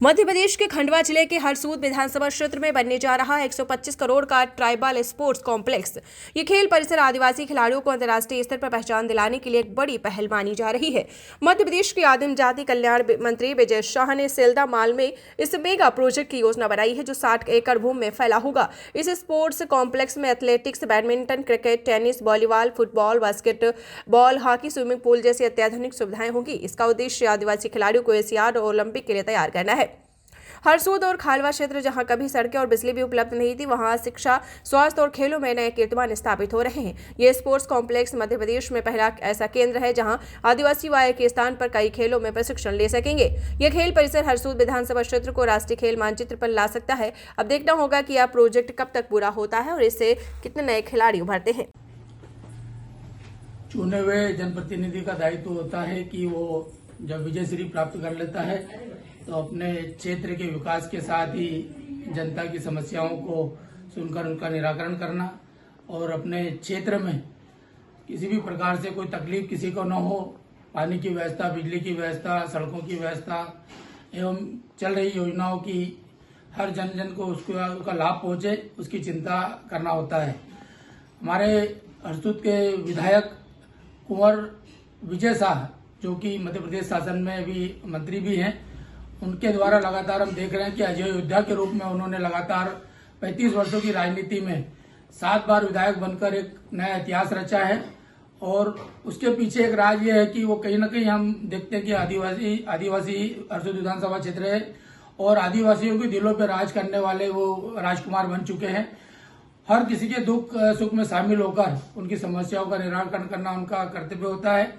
मध्य प्रदेश के खंडवा जिले के हरसूद विधानसभा क्षेत्र में बनने जा रहा 125 करोड़ का ट्राइबल स्पोर्ट्स कॉम्प्लेक्स। ये खेल परिसर आदिवासी खिलाड़ियों को अंतर्राष्ट्रीय स्तर पर पहचान दिलाने के लिए एक बड़ी पहल मानी जा रही है। मध्य प्रदेश के आदिम जाति कल्याण मंत्री विजय शाह ने सेल्दा माल में इस मेगा प्रोजेक्ट की योजना बनाई है, जो 60 एकड़ भूमि में फैला होगा। इस स्पोर्ट्स कॉम्प्लेक्स में athletics, badminton, cricket, tennis, volleyball, football, basketball, hockey, swimming pool जैसी अत्याधुनिक सुविधाएं होंगी। इसका उद्देश्य आदिवासी खिलाड़ियों को एशियाड और ओलंपिक के लिए तैयार करना है। हरसूद और खालवा क्षेत्र, जहां कभी सड़कें और बिजली भी उपलब्ध नहीं थी, वहां शिक्षा, स्वास्थ्य और खेलों में नए कीर्तिमान स्थापित हो रहे हैं। ये स्पोर्ट्स कॉम्प्लेक्स मध्य प्रदेश में पहला ऐसा केंद्र है जहां आदिवासी वाया के स्थान पर कई खेलों में प्रशिक्षण ले सकेंगे। यह खेल परिसर हरसूद विधानसभा क्षेत्र को राष्ट्रीय खेल मानचित्र पर ला सकता है। अब देखना होगा कि यह प्रोजेक्ट कब तक पूरा होता है और इससे कितने नए खिलाड़ी उभरते हैं। चुने हुए जनप्रतिनिधि का दायित्व होता है कि वो जब विजयश्री प्राप्त कर लेता है तो अपने क्षेत्र के विकास के साथ ही जनता की समस्याओं को सुनकर उनका निराकरण करना और अपने क्षेत्र में किसी भी प्रकार से कोई तकलीफ किसी को न हो, पानी की व्यवस्था, बिजली की व्यवस्था, सड़कों की व्यवस्था एवं चल रही योजनाओं की हर जन जन को उसका लाभ पहुंचे, उसकी चिंता करना होता है। हमारे हरसूद के विधायक कुंवर विजय शाह, जो कि मध्य प्रदेश शासन में भी मंत्री भी हैं, उनके द्वारा लगातार हम देख रहे हैं कि अजय योद्धा के रूप में उन्होंने लगातार 35 वर्षों की राजनीति में 7 बार विधायक बनकर एक नया इतिहास रचा है। और उसके पीछे एक राज ये है कि वो कहीं ना कहीं हम देखते हैं कि आदिवासी हरसूद विधानसभा क्षेत्र है और आदिवासियों के दिलों पर राज करने वाले वो राजकुमार बन चुके हैं। हर किसी के दुख सुख में शामिल होकर उनकी समस्याओं का निराकरण करना उनका कर्तव्य होता है।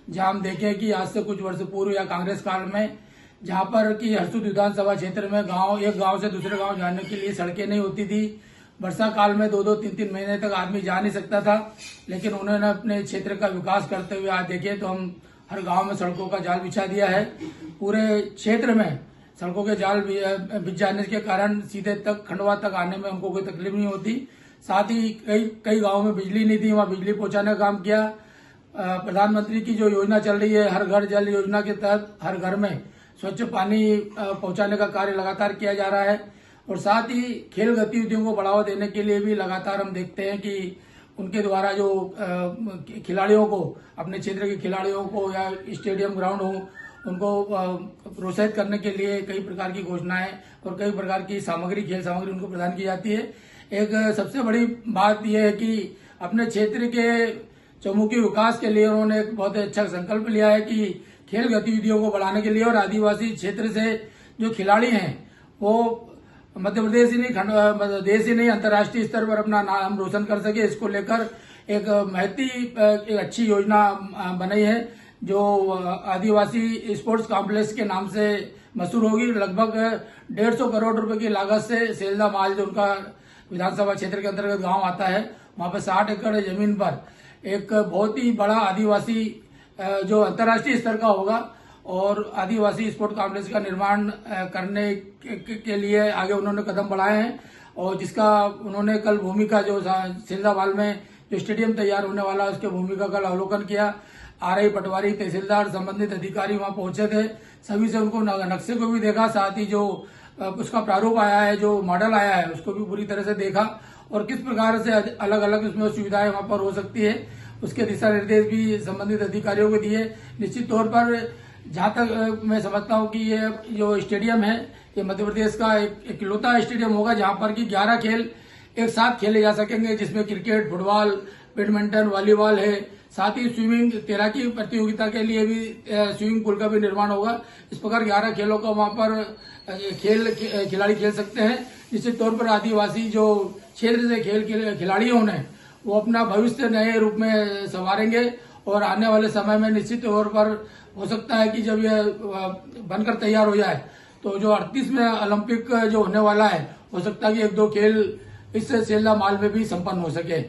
जहां हम देखें कि आज से कुछ वर्ष पूर्व या कांग्रेस काल में जहां पर कि हरसूद विधानसभा क्षेत्र में एक गांव से दूसरे गांव जाने के लिए सड़कें नहीं होती थी, वर्षा काल में 2-2, 3-3 महीने तक आदमी जा नहीं सकता था, लेकिन उन्होंने अपने क्षेत्र का विकास करते हुए आज देखें तो हम हर गांव में सड़कों का जाल बिछा दिया है। पूरे क्षेत्र में सड़कों के जाल बिछ जाने के कारण सीधे तक खंडवा तक आने में उनको कोई तकलीफ नहीं होती। साथ ही कई गाँव में बिजली नहीं थी, वहां बिजली पहुंचाने का काम किया। प्रधानमंत्री की जो योजना चल रही है, हर घर जल योजना के तहत हर घर में स्वच्छ पानी पहुंचाने का कार्य लगातार किया जा रहा है। और साथ ही खेल गतिविधियों को बढ़ावा देने के लिए भी लगातार हम देखते हैं कि उनके द्वारा जो खिलाड़ियों को, अपने क्षेत्र के खिलाड़ियों को या स्टेडियम ग्राउंड हो, उनको प्रोत्साहित करने के लिए कई प्रकार की घोषणाएं और कई प्रकार की खेल सामग्री उनको प्रदान की जाती है। एक सबसे बड़ी बात यह है कि अपने क्षेत्र के चौमुखी विकास के लिए उन्होंने एक बहुत अच्छा संकल्प लिया है कि खेल गतिविधियों को बढ़ाने के लिए और आदिवासी क्षेत्र से जो खिलाड़ी हैं वो मध्य प्रदेश ही नहीं, देश ही नहीं, अंतर्राष्ट्रीय स्तर पर अपना नाम रोशन कर सके, इसको लेकर एक एक अच्छी योजना बनाई है जो आदिवासी स्पोर्ट्स कॉम्प्लेक्स के नाम से मशहूर होगी। लगभग 150 करोड़ रुपए की लागत से सेल्दा माल, जो उनका विधानसभा क्षेत्र के अंतर्गत गांव आता है, वहां पर 60 एकड़ जमीन पर एक बहुत ही बड़ा आदिवासी जो अंतर्राष्ट्रीय स्तर का होगा और आदिवासी स्पोर्ट कॉम्प्लेक्स का निर्माण करने के लिए आगे उन्होंने कदम बढ़ाए हैं। और जिसका उन्होंने कल भूमि का जो सेल्दावाल में जो स्टेडियम तैयार होने वाला है उसके भूमि का कल अवलोकन किया। आरआई, पटवारी, तहसीलदार, संबंधित अधिकारी वहां पहुंचे थे, सभी से उनको नक्शे को भी देखा, साथ ही जो उसका प्रारूप आया है, जो मॉडल आया है, उसको भी पूरी तरह से देखा और किस प्रकार से अलग अलग उसमें सुविधाएं वहां पर हो सकती है उसके दिशा निर्देश भी संबंधित अधिकारियों को दिए। निश्चित तौर पर जहां तक मैं समझता हूं कि ये जो स्टेडियम है ये मध्य प्रदेश का एक इकलौता स्टेडियम होगा जहां पर कि 11 खेल एक साथ खेले जा सकेंगे, जिसमें क्रिकेट, फुटबॉल, बैडमिंटन, वॉलीबॉल है। साथ ही स्विमिंग, तैराकी प्रतियोगिता के लिए भी स्विमिंग पूल का भी निर्माण होगा। इस प्रकार 11 खेलों का वहां पर खिलाड़ी खेल सकते हैं। निश्चित तौर पर आदिवासी जो क्षेत्र से खिलाड़ियों ने वो अपना भविष्य नए रूप में संवारेंगे और आने वाले समय में निश्चित तौर पर हो सकता है कि जब यह बनकर तैयार हो जाए तो जो 38 में ओलंपिक जो होने वाला है, हो सकता है कि 1-2 खेल इस सेल्दा माल में भी संपन्न हो सके।